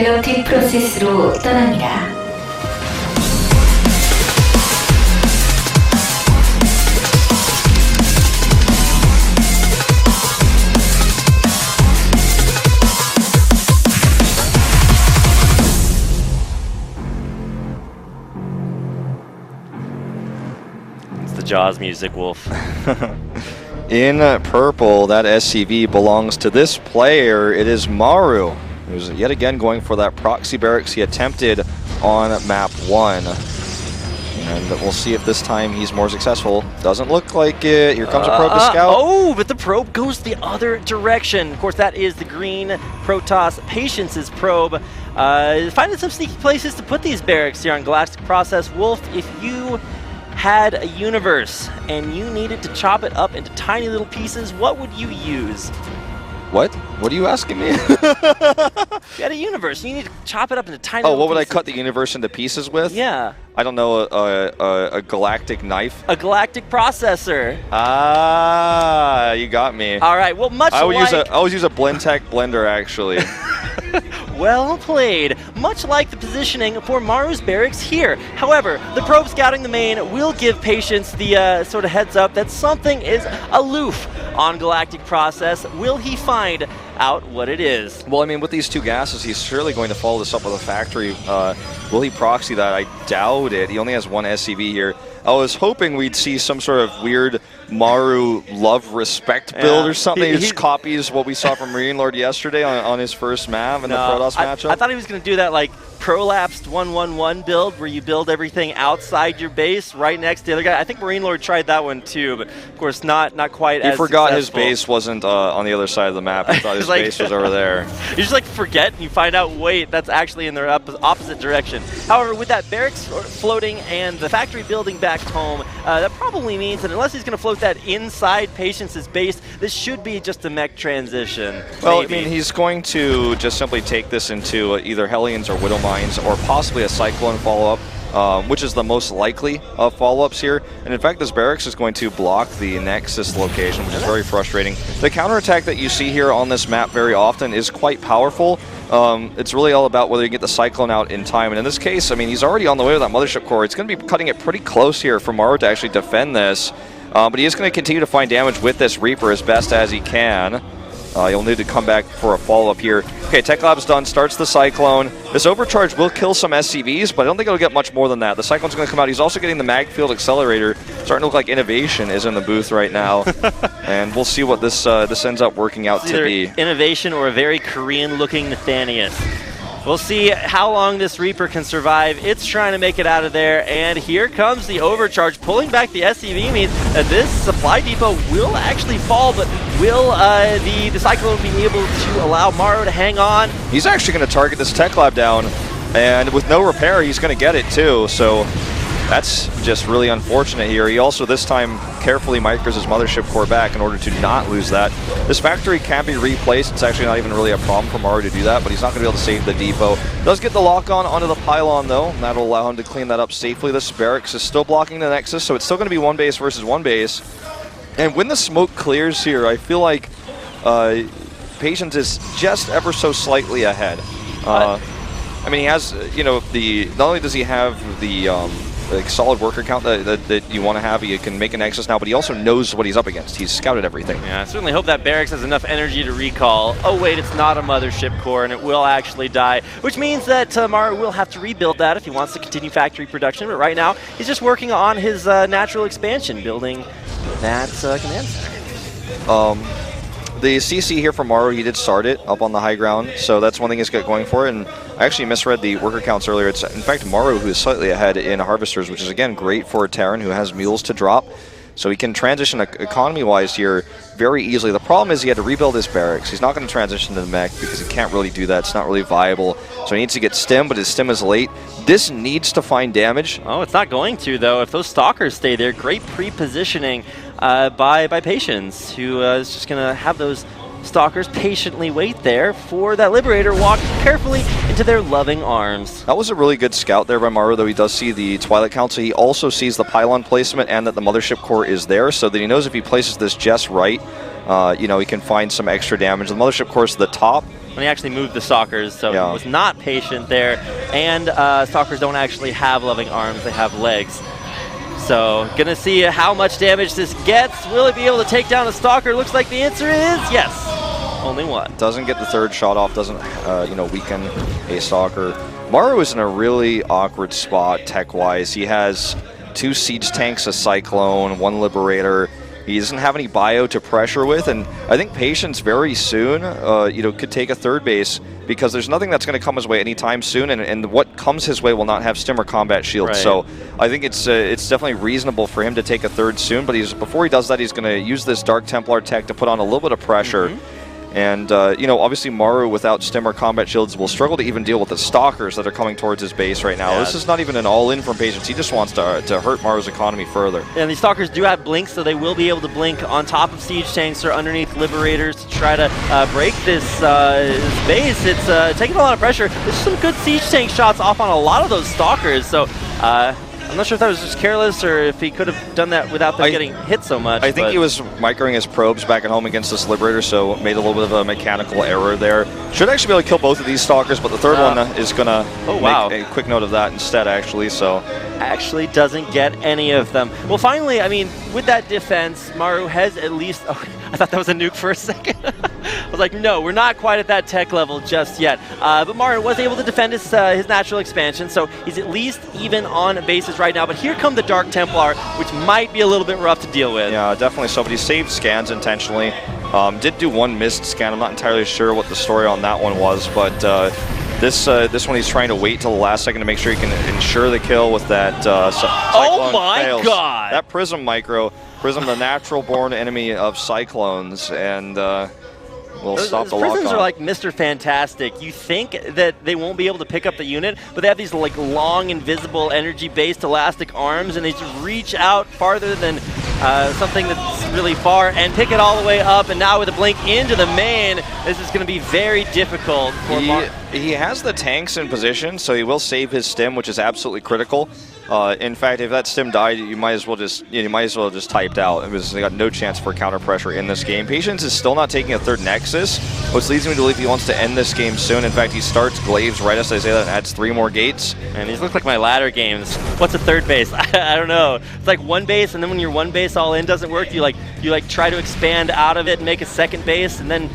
갤럭틱 프로세스로 떠납니다. Jaws music, Wolf. In purple, that SCV belongs to this player. It is Maru, who's yet again going for that proxy barracks he attempted on map 1. And we'll see if this time he's more successful. Doesn't look like it. Here comes a probe to scout. Oh, but the probe goes the other direction. Of course, that is the green Protoss Patience's probe. Finding some sneaky places to put these barracks here on Galactic Process. Wolf, if you had a universe and you needed to chop it up into tiny little pieces, what would you use? What? What are you asking me? If you had a universe, you need to chop it up into tiny little what would pieces. I cut the universe into pieces with? Yeah. I don't know, a galactic knife? A galactic processor. Ah, you got me. All right, well, I always use a Blendtec blender, actually. Well played. Much like the positioning for Maru's barracks here. However, the probe scouting the main will give Patience the sort of heads up that something is aloof on Galactic Process. Will he find out what it is? Well, I mean, with these two gases, he's surely going to follow this up with a factory. Will he proxy that? I doubt it. He only has one SCV here. I was hoping we'd see some sort of weird Maru love-respect build or something. He just copies what we saw from Marine Lord yesterday on his first map in the Protoss matchup. I thought he was going to do that like prolapsed 1-1-1 build where you build everything outside your base right next to the other guy. I think Marine Lord tried that one too, but of course not quite as He forgot successful. His base wasn't on the other side of the map. He thought his base was over there. You just like forget and you find out, wait, that's actually in the opposite direction. However, with that barracks floating and the factory building back home, that probably means that unless he's going to float that inside Patience's base, this should be just a mech transition. Well, maybe. I mean, he's going to just simply take this into either Hellions or Widow Mines or possibly a Cyclone follow-up, which is the most likely of follow-ups here. And in fact, this barracks is going to block the Nexus location, which is very frustrating. The counterattack that you see here on this map very often is quite powerful. It's really all about whether you get the Cyclone out in time. And in this case, I mean, he's already on the way with that Mothership Core. It's going to be cutting it pretty close here for Maru to actually defend this. But he is going to continue to find damage with this Reaper as best as he can. He'll need to come back for a follow-up here. Okay, Tech Lab's done, starts the Cyclone. This Overcharge will kill some SCVs, but I don't think it'll get much more than that. The Cyclone's going to come out. He's also getting the Mag Field Accelerator. Starting to look like Innovation is in the booth right now. And we'll see what this ends up working out to be. Innovation or a very Korean-looking Nathanius. We'll see how long this Reaper can survive. It's trying to make it out of there, and here comes the Overcharge. Pulling back the SCV means that this supply depot will actually fall, but will the Cyclone be able to allow Maru to hang on? He's actually going to target this Tech Lab down, and with no repair, he's going to get it too, so that's just really unfortunate here. He also this time carefully micros his Mothership Core back in order to not lose that. This factory can be replaced. It's actually not even really a problem for Maru to do that, but he's not going to be able to save the depot. Does get the lock on onto the pylon though, and that'll allow him to clean that up safely. This barracks is still blocking the Nexus, so it's still going to be one base versus one base. And when the smoke clears here, I feel like Patience is just ever so slightly ahead. I mean, he has, you know, not only does he have the like solid worker count that you want to have, he can make an Nexus now, but he also knows what he's up against. He's scouted everything. Yeah, I certainly hope that barracks has enough energy to recall. Oh wait, it's not a Mothership Core and it will actually die, which means that Maru will have to rebuild that if he wants to continue factory production, but right now he's just working on his natural expansion, building that command center. The CC here from Maru, he did start it up on the high ground, so that's one thing he's got going for it. And I actually misread the worker counts earlier. It's in fact Maru who is slightly ahead in Harvesters, which is again great for a Terran who has mules to drop. So he can transition economy-wise here very easily. The problem is he had to rebuild his barracks. He's not going to transition to the mech because he can't really do that. It's not really viable. So he needs to get stim, but his stim is late. This needs to find damage. Oh, it's not going to, though. If those Stalkers stay there, great pre-positioning by Patience, who is just going to have those Stalkers patiently wait there for that Liberator walk carefully into their loving arms. That was a really good scout there by Maru, though he does see the Twilight Council. He also sees the pylon placement and that the Mothership Core is there, so that he knows if he places this just right, you know, he can find some extra damage. The Mothership Core is the top when he actually moved the Stalkers, so he was not patient there. And Stalkers don't actually have loving arms, they have legs. So, gonna see how much damage this gets. Will it be able to take down a Stalker? Looks like the answer is yes. Only one. Doesn't get the third shot off, doesn't weaken a Stalker. Maru is in a really awkward spot tech-wise. He has 2 siege tanks, a Cyclone, 1 Liberator. He doesn't have any bio to pressure with, and I think Patience very soon, could take a third base because there's nothing that's going to come his way anytime soon, and what comes his way will not have stim or combat shield. Right. So I think it's definitely reasonable for him to take a third soon, but before he does that, he's going to use this Dark Templar tech to put on a little bit of pressure. And, obviously Maru without stim or combat shields will struggle to even deal with the Stalkers that are coming towards his base right now. Yeah. This is not even an all-in from Patience. He just wants to hurt Maru's economy further. And these Stalkers do have blinks, so they will be able to blink on top of siege tanks or underneath Liberators to try to break this base. It's taking a lot of pressure. There's some good siege tank shots off on a lot of those Stalkers, so I'm not sure if that was just careless or if he could have done that without them getting hit so much. I think he was microing his probes back at home against this Liberator, so made a little bit of a mechanical error there. Should actually be able to kill both of these Stalkers, but the third one is going to make a quick note of that instead, actually. So actually doesn't get any of them. Well, finally, I mean, with that defense, Maru has at least... Oh, I thought that was a nuke for a second. I was like, no, we're not quite at that tech level just yet. But Maru was able to defend his natural expansion, so he's at least even on bases right now. But here come the Dark Templar, which might be a little bit rough to deal with. Yeah, definitely so, but he saved scans intentionally. Did do 1 missed scan. I'm not entirely sure what the story on that one was, but this one he's trying to wait till the last second to make sure he can ensure the kill with that Oh my god! That Prism micro. Prism, the natural-born enemy of Cyclones, and will stop the lock-on. Prisms are like Mr. Fantastic. You think that they won't be able to pick up the unit, but they have these like long, invisible, energy-based elastic arms, and they just reach out farther than something that's really far and pick it all the way up. And now with a blink into the main, this is going to be very difficult for He has the tanks in position, so he will save his stim, which is absolutely critical. In fact, if that stim died, you might as well just typed out. They got no chance for counter pressure in this game. Patience is still not taking a third Nexus, which leads me to believe he wants to end this game soon. In fact, he starts Glaives right as I say that and adds 3 more gates. And these look like my ladder games. What's a third base? I don't know. It's like 1 base, and then when your 1 base all in doesn't work, you try to expand out of it and make a second base, and then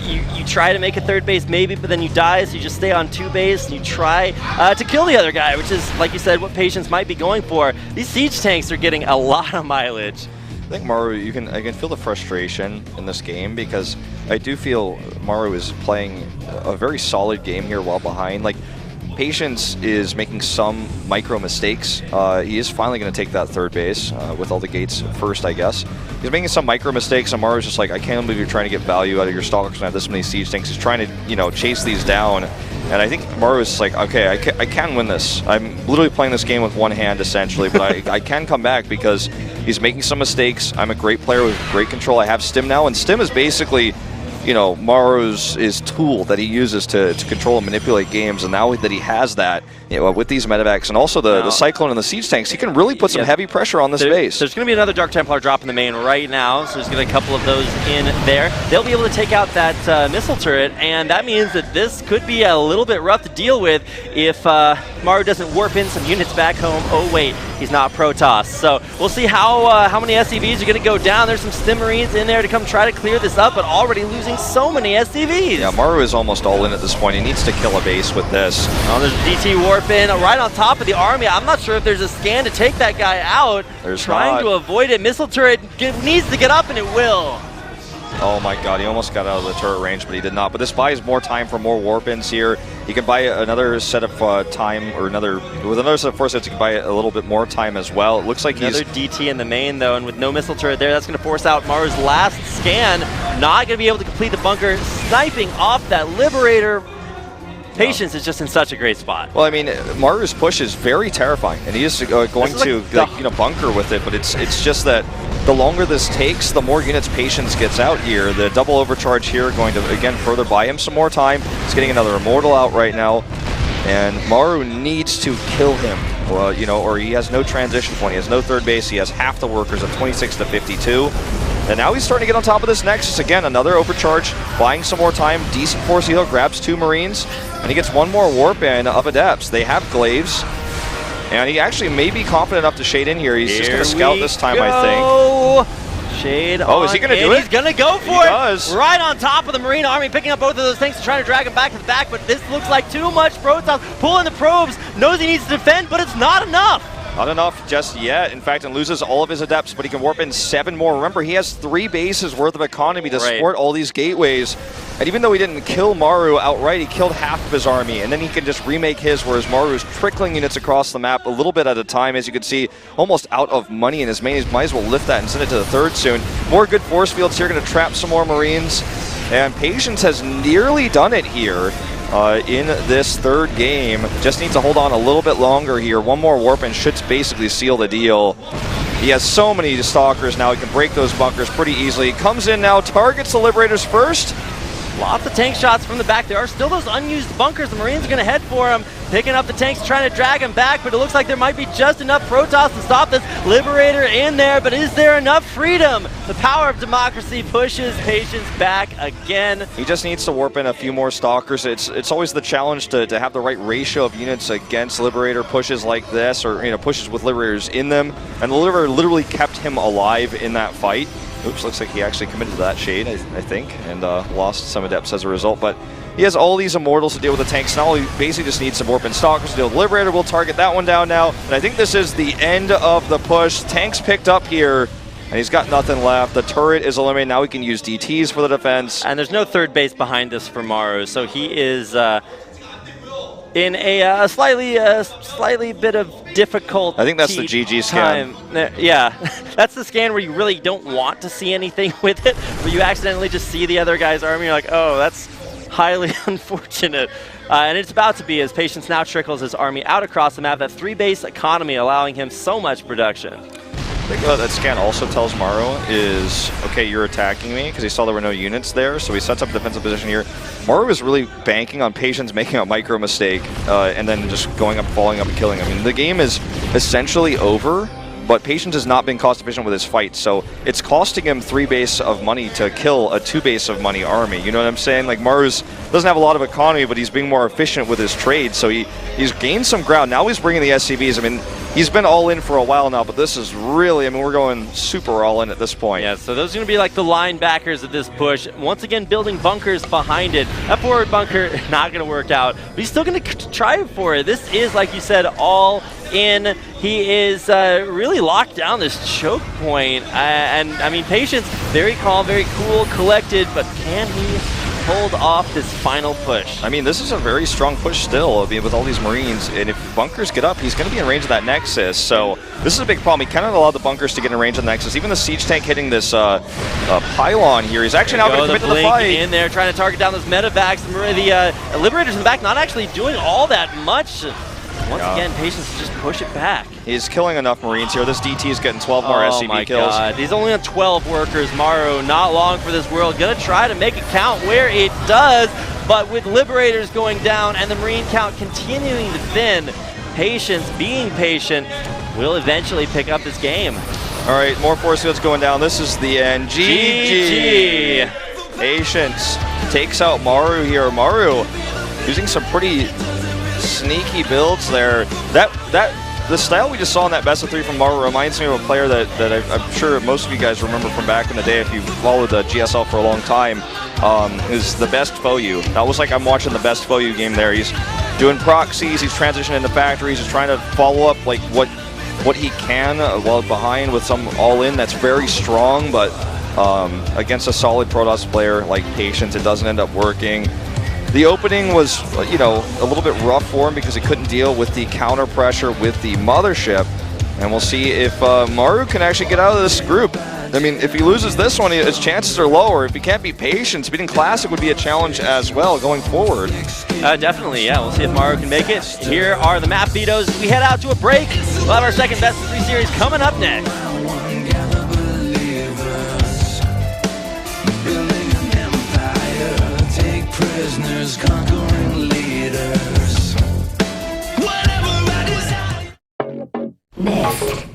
you try to make a third base maybe, but then you die, so you just stay on 2 base and you try to kill the other guy, which is, like you said, what Patience might be going for. These siege tanks are getting a lot of mileage. I think Maru, I can feel the frustration in this game because I do feel Maru is playing a very solid game here while behind. Like, Patience is making some micro mistakes. He is finally going to take that third base with all the gates first, I guess. He's making some micro mistakes, and Maru's just like, I can't believe you're trying to get value out of your Stalkers and have this many siege tanks. He's trying to, chase these down. And I think Maru is like, okay, I can win this. I'm literally playing this game with 1 hand, essentially, but I can come back because he's making some mistakes. I'm a great player with great control. I have Stim now, and Stim is basically... Maru's tool that he uses to control and manipulate games, and now that he has that, with these medevacs and also the Cyclone and the siege tanks, he can really put some heavy pressure on this base. There's going to be another Dark Templar drop in the main right now, so there's going to be a couple of those in there. They'll be able to take out that missile turret, and that means that this could be a little bit rough to deal with if Maru doesn't warp in some units back home. Oh wait, he's not Protoss. So we'll see how many SCVs are going to go down. There's some Stim Marines in there to come try to clear this up, but already losing so many SCVs. Yeah, Maru is almost all in at this point. He needs to kill a base with this. Oh, there's DT warp in right on top of the army. I'm not sure if there's a scan to take that guy out. There's trying to avoid it. Missile turret needs to get up, and it will. Oh my god, he almost got out of the turret range, but he did not. But this buys more time for more warp-ins here. He can buy another set of time, or with another set of 4 sets, he can buy a little bit more time as well. It looks like another DT in the main, though, and with no missile turret there, that's going to force out Maru's last scan. Not going to be able to complete the bunker, sniping off that Liberator. Patience is just in such a great spot. Well, I mean, Maru's push is very terrifying, and he is going to bunker with it, but it's just that the longer this takes, the more units Patience gets out here. The double overcharge here going to, again, further buy him some more time. He's getting another Immortal out right now, and Maru needs to kill him, or he has no transition point. He has no third base. He has half the workers at 26 to 52. And now he's starting to get on top of this Nexus. Again, another overcharge, buying some more time. Decent force heal, grabs 2 Marines, and he gets 1 more warp in of Adepts. They have Glaives, and he actually may be confident enough to shade in here. He's just going to scout this time, I think. Shade is he going to do it? He's going to go for it. He does. Right on top of the Marine Army, picking up both of those things to try to drag him back to the back, but this looks like too much. Protoss pulling the probes, knows he needs to defend, but it's not enough. Not enough just yet, in fact, and loses all of his Adepts, but he can warp in 7 more. Remember, he has 3 bases worth of economy to support all these gateways. And even though he didn't kill Maru outright, he killed half of his army, and then he can just remake his, whereas Maru is trickling units across the map a little bit at a time, as you can see, almost out of money in his main. He might as well lift that and send it to the 3rd soon. More good force fields here, going to trap some more Marines, and Patience has nearly done it here. In this 3rd game. Just needs to hold on a little bit longer here. 1 more warp and should basically seal the deal. He has so many Stalkers now, he can break those bunkers pretty easily. Comes in now, targets the Liberators first. Lots of tank shots from the back. There are still those unused bunkers. The Marines are going to head for him, picking up the tanks, trying to drag him back, but it looks like there might be just enough Protoss to stop this Liberator in there, but is there enough freedom? The power of democracy pushes Patience back again. He just needs to warp in a few more Stalkers. It's always the challenge to have the right ratio of units against Liberator pushes like this, or pushes with Liberators in them, and the Liberator literally kept him alive in that fight. Oops, looks like he actually committed to that shade, I think, and lost some Adepts as a result. But he has all these Immortals to deal with the tanks. Now he basically just needs some warp and Stalkers to deal with Liberator. We'll target that one down now. And I think this is the end of the push. Tanks picked up here, and he's got nothing left. The turret is eliminated. Now he can use DTs for the defense. And there's no 3rd base behind this for Maru, so he is in a slightly bit of difficult. I think that's the GG scan. Yeah, that's the scan where you really don't want to see anything with it, where you accidentally just see the other guy's army. You're like, oh, that's highly unfortunate. And it's about to be, as Patience now trickles his army out across the map. That 3-base economy allowing him so much production. I think what that scan also tells Maru is, okay, you're attacking me, because he saw there were no units there, so he sets up a defensive position here. Maru is really banking on Patience making a micro mistake, and then just going up, falling up, and killing him. I mean, the game is essentially over, but Patience has not been cost efficient with his fight, so it's costing him 3 base of money to kill a 2 base of money army. You know what I'm saying? Like, Maru's doesn't have a lot of economy, but he's being more efficient with his trade, so he's gained some ground. Now he's bringing the SCVs. I mean, he's been all in for a while now, but this is really, I mean, we're going super all in at this point. Yeah, so those are going to be like the linebackers of this push. Once again, building bunkers behind it. That forward bunker, not going to work out, but he's still going to try for it. This is, like you said, all in. He is really locked down this choke point. And, I mean, Patience, very calm, very cool, collected, but can he hold off this final push? I mean, this is a very strong push still, I mean, with all these Marines, and if bunkers get up, he's going to be in range of that Nexus, so this is a big problem. He cannot allow the bunkers to get in range of the Nexus. Even the siege tank hitting this pylon here, he's actually now going to commit to the fight. In there, trying to target down those medevacs. The Liberators in the back not actually doing all that much. Once again, Patience to just push it back. He's killing enough Marines here. This DT is getting 12 more SCV kills. God. He's only on 12 workers. Maru, not long for this world. Gonna try to make it count where it does, but with Liberators going down and the Marine count continuing to thin, Patience, being patient, will eventually pick up this game. All right, more force fields going down. This is the end. GG. Patience takes out Maru here. Maru using some pretty sneaky builds there. The style we just saw in that best of 3 from Maru reminds me of a player that I'm sure most of you guys remember from back in the day if you followed the GSL for a long time, is the best Foyu. That was like I'm watching the best Foyu game there. He's doing proxies, he's transitioning into factories, he's trying to follow up like what he can while behind with some all-in that's very strong, but against a solid Protoss player like Patience, it doesn't end up working. The opening was, you know, a little bit rough for him because he couldn't deal with the counter pressure with the mothership. And we'll see if Maru can actually get out of this group. I mean, if he loses this one, his chances are lower. If he can't beat Patience, beating Classic would be a challenge as well going forward. Definitely, yeah. We'll see if Maru can make it. Here are the map vetoes. We head out to a break. We'll have our second best of 3 series coming up next. Prisoners, conquering leaders. Whatever I decide. Next.